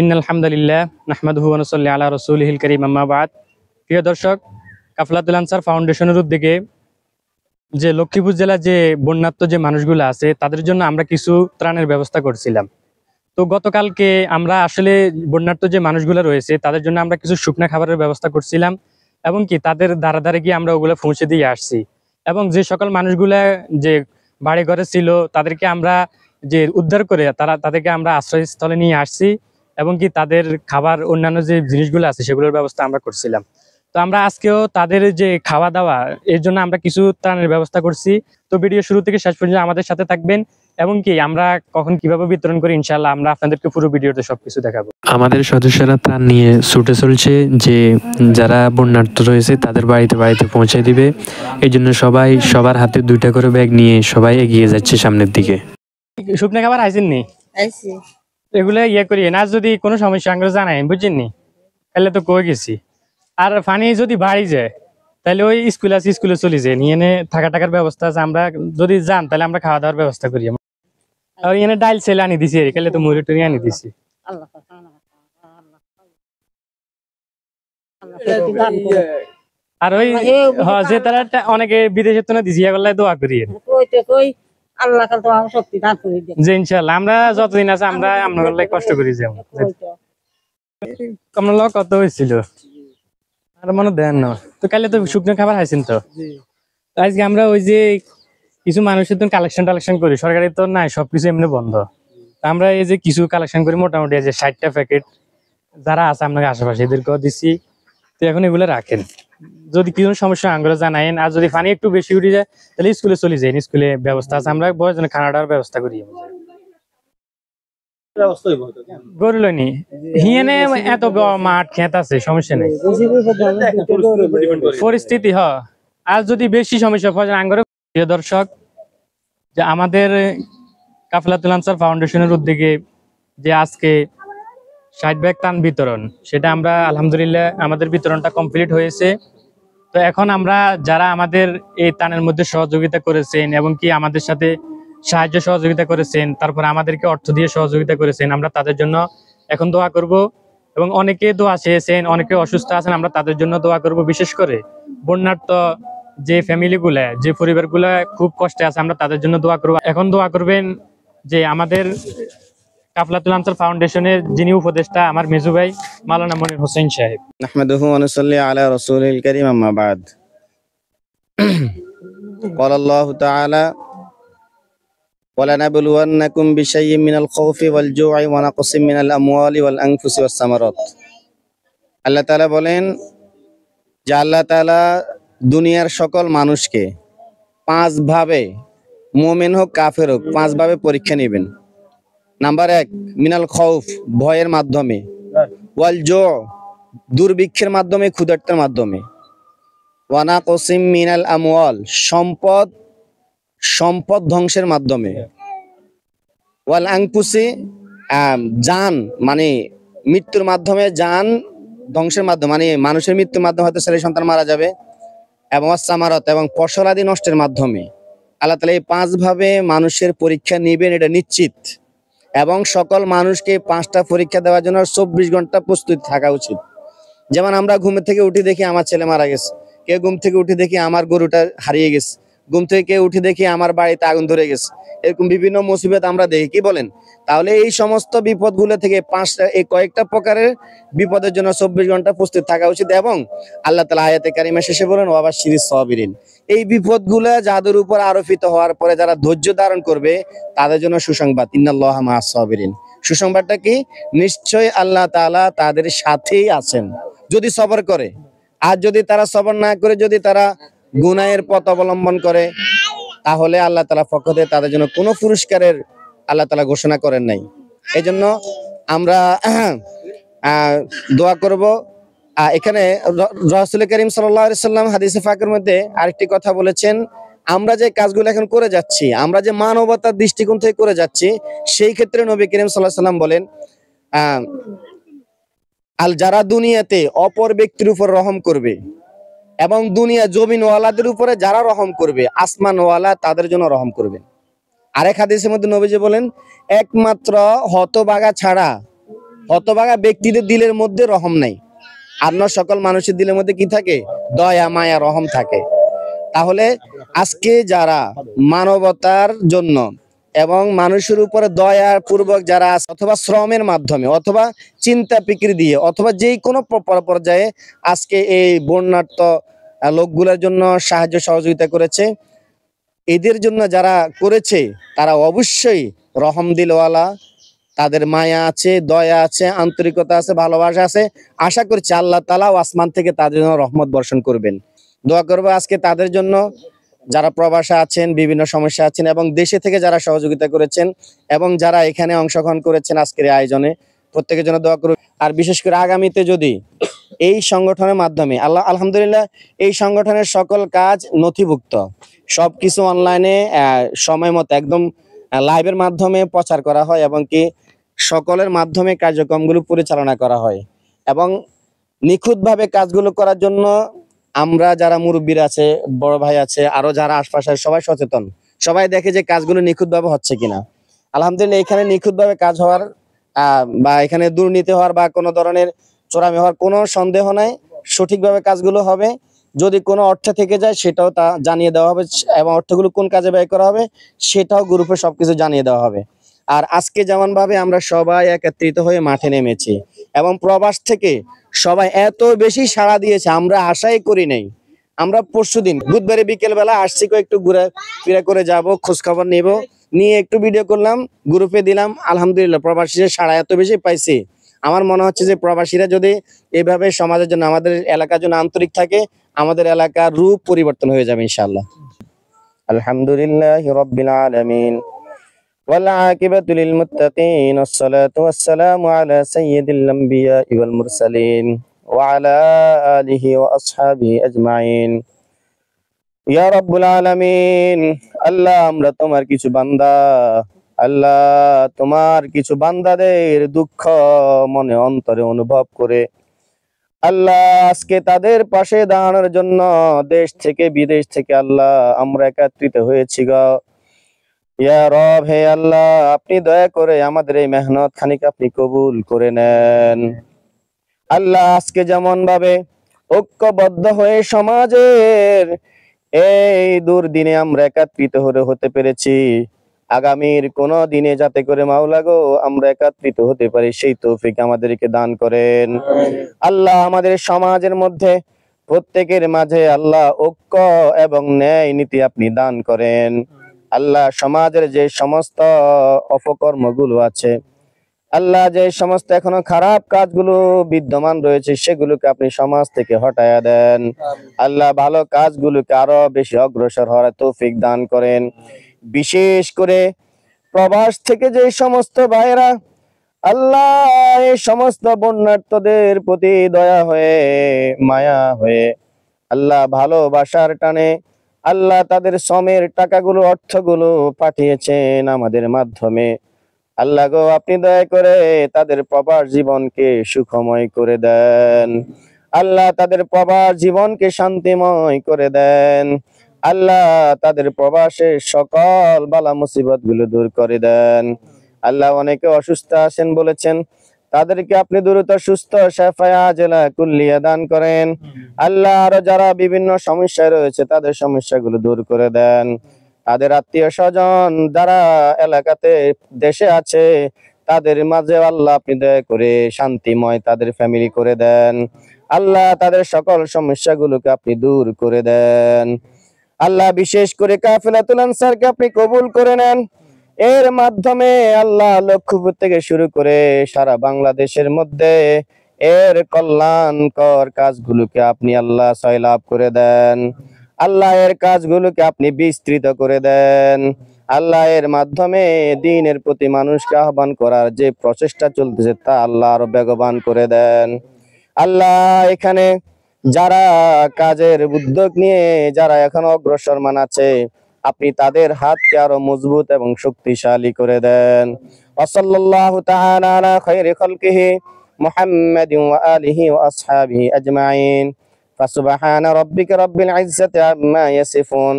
ইন্নাল হামদুলিল্লাহ নাহমাদুহু ওয়া নুসাল্লি আলা রাসূলিহিল কারীম আম্মা বাদ। প্রিয় দর্শক, কাফলাতুল আনসার ফাউন্ডেশনের উদ্যোগে যে লক্ষ্মীপুর জেলার যে বন্যার্ত যে মানুষগুলো আছে তাদের জন্য আমরা কিছু ত্রাণের ব্যবস্থা করছিলাম। তো গতকালকে আমরা আসলে বন্যার্ত যে মানুষগুলো রয়েছে তাদের জন্য আমরা কিছু শুকনা খাবারের ব্যবস্থা করছিলাম এবং কি তাদের দ্বারা দ্বারা গিয়ে আমরা ওগুলো পৌঁছে দিয়ে আসছি। এবং যে সকল মানুষগুলা যে বাড়ি ঘরে ছিল তাদেরকে আমরা যে উদ্ধার করে তাদেরকে আমরা আশ্রয়স্থলে নিয়ে আসছি এবং কি তাদের খাবার অন্যান্য যে জিনিসগুলো আছে সেগুলোর ব্যবস্থা আমরা করছিলাম। তো আমরা আজকেও তাদের যে খাওয়া দাওয়া এর জন্য আমরা কিছু ত্রাণের ব্যবস্থা করছি। তো ভিডিও শুরু থেকে শেষ পর্যন্ত আমাদের সাথে থাকবেন এবং কি আমরা কখন কিভাবে বিতরণ করি ইনশাআল্লাহ আমরা আপনাদেরকে পুরো ভিডিওতে সবকিছু দেখাবো। আমাদের সদস্যরা ত্রাণ নিয়ে ছুটে চলছে যে যারা বন্যার্ত রয়েছে তাদের বাড়িতে বাড়িতে পৌঁছে দিবে। এই জন্য সবাই সবার হাতে 2টা করে ব্যাগ নিয়ে সবাই এগিয়ে যাচ্ছে সামনের দিকে। শুকনো খাবার আইছেন নি? এগুলো করি না, যদি কোনো সমস্যা আমরা জানাই বুঝছেন নি, তাহলে তো কই গেছি। আর পানি যদি বাড়ি যায় তাহলে ওই স্কুল আছে, স্কুলে চলে যায়, নিয়ে এনে থাকার ব্যবস্থা আছে। আমরা যদি যান তাহলে আমরা খাওয়া দাওয়ার ব্যবস্থা করি। আর এনে ডাইল ছেলে আনি দিছি, এখানে তো মুড়ি টুড়ি আনি দিছি। আর ওই যে তারা অনেকে বিদেশে তো না দিছি, এগুলো দোয়া করি যে ইনশাল্লাহ আমরা যতদিন আছে আমরা আপনার কষ্ট করি। যেমন আপনার লোক কত হয়েছিল আর মনে দেন না, তো কালে তো শুকনো খাবার খাইছেন। তো আজকে আমরা ওই যে কিছু মানুষের তো কালেকশন করি, সরকারি তো নাই, সবকিছু এমনি বন্ধ। আমরা এই যে কিছু কালেকশন করি, মোটামুটি যে 60টা প্যাকেট যারা আছে আপনাকে আশেপাশে এদেরকেও দিচ্ছি। তো এখন এগুলো রাখেন, যদি কিছু সমস্যা আঙ্গুলো জানাইন। আর যদি পানি একটু বেশি উঠে যায় তাহলে স্কুলে চলে যাই, স্কুলে ব্যবস্থা আছে, আমরা বয়জন খানাটার ব্যবস্থা করি। গরু লইনি হিয়েনে এত মাঠ খেত আছে, সমস্যা নেই, পরিস্থিতি আর যদি বেশি সমস্যা আঙ্গুরে। প্রিয় দর্শক, যে আমাদের কাফলাতুল আনসার ফাউন্ডেশনের উদ্যোগে যে আজকে 60 ব্যাগ ত্রাণ বিতরণ, সেটা আমরা আলহামদুলিল্লাহ আমাদের বিতরণটা কমপ্লিট হয়েছে। তো এখন আমরা যারা আমাদের এই ত্রাণের মধ্যে সহযোগিতা করেছেন এবং কি আমাদের সাথে সাহায্য সহযোগিতা করেছেন, তারপর আমাদেরকে অর্থ দিয়ে সহযোগিতা করেছেন, আমরা তাদের জন্য এখন দোয়া করব। এবং অনেকে দোয়া চেয়েছেন, অনেকে অসুস্থ আছেন, আমরা তাদের জন্য দোয়া করব। বিশেষ করে বন্যার্ত যে ফ্যামিলিগুলা, যে পরিবারগুলা খুব কষ্টে আছে, আমরা তাদের জন্য দোয়া করব। এখন দোয়া করবেন যে আমাদের কাফলাতুল আনসার ফাউন্ডেশনের যিনি উপদেষ্টা আমার মেজু ভাই মাওলানা মনির হোসেন সাহেব। নাহমাদুহু ওয়া নুসাল্লি আলা রাসূলিল কারীম আম্মা বাদ। ক্বালা আল্লাহু তাআলা ওয়ালানাবলুওয়ান্নাকুম বিশাইয়্যিম মিনাল খাউফি ওয়াল জু'i ওয়া নাকসিম মিনাল আমওয়ালি ওয়াল আনফুসি ওয়াস সামারাত। আল্লাহ তাআলা বলেন যে আল্লাহ তাআলা দুনিয়ার সকল মানুষকে 5 ভাবে, মুমিন হোক কাফের হোক, 5 ভাবে পরীক্ষা নেবেন। নাম্বার 1 মিনাল খাউফ, ভয়ের মাধ্যমে, ওয়াল জু' দুর্ভিক্ষের মাধ্যমে, ক্ষুধার্তের মাধ্যমে, ওয়া নাকসিম মিনাল আমওয়াল সম্পদ ধ্বংসের মাধ্যমে, ওয়াল আনফুসি জান মানে মৃত্যুর মাধ্যমে, জান ধ্বংসের মাধ্যমে মানে মানুষের মৃত্যুর মাধ্যমে হয়তো ছেলে সন্তান মারা যাবে, এবং সামারত এবং ফসলাদি নষ্টের মাধ্যমে। আল্লাহ তাআলা এই 5 ভাবে মানুষের পরীক্ষা নেবেন, এটা নিশ্চিত। এবং সকল মানুষকে 5টা পরীক্ষা দেওয়ার জন্য 24 ঘন্টা প্রস্তুত থাকা উচিত। যেমন আমরা ঘুম থেকে উঠে দেখি আমার ছেলে মারা গেছে, কেউ ঘুম থেকে উঠে দেখি আমার গরুটা হারিয়ে গেছে, ঘুম থেকে উঠে দেখি আমার বাড়িতে আগুন ধরে গেছে, এরকম বিভিন্ন মুসিবত আমরা দেখি। কি বলেন? তাহলে এই সমস্ত বিপদগুলো থেকে কয়েকটা প্রকারের বিপদের জন্য 24 ঘন্টা প্রস্তুত থাকা উচিত। এবং আল্লাহ তাআলা আয়াতে কারিমা শেষে বলেন ওয়াবাশশিরিস সাবিরিন, এই বিপদগুলো যাদের উপর আরোপিত হওয়ার পরে যারা ধৈর্য ধারণ করবে তাদের জন্য সুসংবাদ, ইন্নাল্লাহা মাআস সাবিরিন। সুসংবাদটা কি? নিশ্চয়ই আল্লাহ তাআলা তাদের সাথেই আছেন যদি সবর করে। আর যদি তারা সবর না করে, যদি তারা গুনাহের পথ অবলম্বন করে, তাহলে আল্লাহ তাআলা পক্ষ থেকে তাদের জন্য কোনো পুরস্কারের আল্লাহ তাআলা ঘোষণা করেন নাই। এই জন্য আমরা দোয়া করব। এখানে রাসূল করিম সাল্লাল্লাহু আলাইহি সাল্লাম হাদিসে পাকের মধ্যে আরেকটি কথা বলেছেন, আমরা যে কাজগুলো এখন করে যাচ্ছি, আমরা যে মানবতার দৃষ্টিকোণ থেকে করে যাচ্ছি, সেই ক্ষেত্রে নবী করিম সাল্লাল্লাহু আলাইহি সাল্লাম বলেন যারা দুনিয়াতে অপর ব্যক্তির উপর রহম করবে এবং দুনিয়া জমিনওয়ালাদের উপরে যারা রহম করবে, আসমানওয়ালা তাদের জন্য রহম করবেন। আরেক হাদিসের মধ্যে নবীজি বলেন একমাত্র হতভাগা ছাড়া হতভাগা ব্যক্তিদের দিলের মধ্যে রহম নাই, আর সকল মানুষের দিলের মধ্যে কি থাকে? দয়া, মায়া, রহম থাকে। তাহলে আজকে যারা মানবতার জন্য এবং মানুষের উপরে দয়া পূর্বক যারা আছে, অথবা শ্রমের মাধ্যমে অথবা চিন্তা ফিকির দিয়ে অথবা যে কোনো পর্যায়ে আজকে এই বন্যার্ত লোকগুলোর জন্য সাহায্য সহযোগিতা করেছে, এদের জন্য যারা করেছে তারা অবশ্যই রহম দিলওয়ালা, তাদের মায়া আছে, দয়া আছে, আন্তরিকতা আছে, ভালোবাসা আছে। আশা করছি আল্লাহ তাআলা আসমান থেকে তাদের জন্য রহমত বর্ষণ করবেন। দোয়া করবো আজকে তাদের জন্য, যারা প্রবাসে আছেন, বিভিন্ন সমস্যা আছেন, এবং দেশে থেকে যারা সহযোগিতা করেছেন এবং যারা এখানে অংশগ্রহণ করেছেন আজকের এই আয়োজনে, প্রত্যেকের জন্য দোয়া করব। আর বিশেষ করে আগামীতে যদি এই সংগঠনের মাধ্যমে আলহামদুলিল্লাহ এই সংগঠনের সকল কাজ নথিভুক্ত, সবকিছু অনলাইনে সময় মতো একদম লাইভের মাধ্যমে প্রচার করা হয়, এবং কি সকলের মাধ্যমে কার্যক্রমগুলো পরিচালনা করা হয়, এবং নিখুঁতভাবে কাজগুলো করার জন্য আমরা যারা মুরব্বীরা আছে, বড় ভাই আছে, আরো যারা আশপাশে সবাই সচেতন, সবাই দেখে যে কাজগুলো নিখুঁতভাবে হচ্ছে কিনা। আলহামদুলিল্লাহ এখানে নিখুঁতভাবে কাজ হওয়ার বা এখানে দুর্নীতি হওয়ার বা কোনো ধরনের চোরামি হওয়ার কোনো সন্দেহ নাই। সঠিকভাবে কাজগুলো হবে। যদি কোনো অর্থ থেকে যায় সেটাও তা জানিয়ে দেওয়া হবে, এবং অর্থগুলো কোন কাজে ব্যয় করা হবে সেটাও গ্রুপে সবকিছু জানিয়ে দেওয়া হবে। আর আজকে যেমন ভাবে আমরা সবাই একত্রিত হয়ে মাঠে নেমেছি, এবং প্রবাস থেকে সবাই এত বেশি সাড়া দিয়েছে, আমরা আশাই করি নাই। আমরা পরশুদিন বুধবারে বিকেল বেলা আসছি, একটু ঘুরে ফিরে করে যাব, খোঁজ খবর নিব, নিয়ে একটু ভিডিও করলাম, গ্রুপে দিলাম। আলহামদুলিল্লাহ প্রবাসীদের সাড়া এত বেশি পাইছি, আমার মনে হচ্ছে যে প্রবাসীরা যদি এভাবে সমাজের জন্য, আমাদের এলাকার জন্য আন্তরিক থাকে, আমাদের এলাকার রূপ পরিবর্তন হয়ে যাবে ইনশাআল্লাহ। আলহামদুলিল্লাহি রাব্বিল আলামিন ওয়াল আকিবাতু লিল মুত্তাকিন ওয়াসসালাতু ওয়াসসালামু আলা সাইয়্যিদিল আমবিয়া ওয়াল মুরসালিন ওয়া আলা আলিহি ওয়া আসহাবিহি আজমাইন। ইয়া রাব্বুল আলামিন, আল্লাহ আমরা তোমার কিছু বান্দা, আল্লাহ তোমার কিছু বান্দাদের দুঃখ মনে অন্তরে অনুভব করে আল্লাহ আজকে তাদের পাশে দাঁড়ানোর জন্য দেশ থেকে বিদেশ থেকে আল্লাহ আমরা একত্রিত হয়েছি গো। ইয়া রব, হে আল্লাহ আপনি দয়া করে আমাদের এই মেহনত খানিক আপনি কবুল করে নেন। আল্লাহ আজকে যেমন ভাবে ঐক্যবদ্ধ হয়ে সমাজের এই দুর্দিনে আমরা একত্রিত হতে পেরেছি, আগামীর কোন দিনে যাতে করে মাওলা গো আমরা একত্রিত হতে পারি সেই তৌফিক আমাদেরকে দান করেন। আল্লাহ আমাদের সমাজের মধ্যে প্রত্যেকের মাঝে আল্লাহ ঐক্য এবং ন্যায় নীতি আপনি দান করেন। আল্লাহ সমাজের যে সমস্ত অপকর্মগুলো আছে, আল্লাহ যে সমস্ত এখনো খারাপ কাজগুলো বিদ্যমান রয়েছে সেগুলোকে আপনি সমাজ থেকে হটায়া দেন। আল্লাহ ভালো কাজগুলোকে আরো বেশি অগ্রসর হওয়ার তৌফিক দান করেন। বিশেষ করে প্রবাস থেকে যে সমস্ত ভাইরা আল্লাহ এই সমস্ত বন্যার্তদের প্রতি দয়া হয়ে, মায়া হয়ে, আল্লাহ ভালোবাসার টানে আল্লাহ তাদের শ্রমের টাকাগুলো, অর্থগুলো পাঠিয়েছেন আমাদের মাধ্যমে, আল্লাহ গো আপনি দয়া করে তাদের প্রবাস জীবনকে সুখময় করে দেন। আল্লাহ তাদের প্রবাস জীবনকে শান্তিময় করে দেন। আল্লাহ তাদের প্রবাসের সকল বালা মুসিবত গুলো দূর করে দেন। আল্লাহ অনেকে অসুস্থ আছেন বলেছেন, তাদেরকে আপনি দ্রুত সুস্থ শাফায়া আজলা কুল্লিয়া দান করেন। আল্লাহ আরো যারা বিভিন্ন সমস্যায় রয়েছে তাদের সমস্যাগুলো দূর করে দেন। তাদের আত্মীয় স্বজন যারা এলাকাতে দেশে আছে তাদের মাঝে আল্লাহ আপনি দয়া করে শান্তিময় তাদের ফ্যামিলি করে দেন। আল্লাহ তাদের সকল সমস্যাগুলোকে আপনি দূর করে দেন। আল্লাহ বিশেষ করে কাফিলাতুল আনসারকে আপনি কবুল করে নেন। এর মাধ্যমে আল্লাহ লক্ষ্মীপুর থেকে শুরু করে সারা বাংলাদেশের মধ্যে এর কল্যাণকর কাজগুলোকে আপনি আল্লাহ সয়লাভ করে দেন। আল্লাহ এর কাজগুলোকে আপনি বিস্তৃত করে দেন। আল্লাহ এর মাধ্যমে দ্বীনের প্রতি মানুষকে আহ্বান করার যে প্রচেষ্টা চলতেছে তা আল্লাহ আরো বেগবান করে দেন। আল্লাহ এখানে যারা কাজের উদ্যোগ নিয়ে যারা এখন অগ্রসরমান আছে আপনি তাদের হাতকে আরো মজবুত এবং শক্তিশালী করে দেন। ওয়াসাল্লাল্লাহু তাআলা আলা খায়রি খালকিহি মুহাম্মাদিন ওয়া আলিহি ওয়া আসহাবিহি আজমাইন। ফাসুবহানা রাব্বিকা রাব্বিল ইজ্জাতি আম্মা ইয়াসিফুন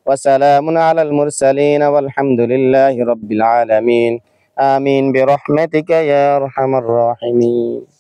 ওয়া সালামুন আলাল মুরসালিন ওয়াল হামদুলিল্লাহি রাব্বিল আলামিন। আমিন বিরহমাতিকা ইয়া আরহামার রাহিমিন।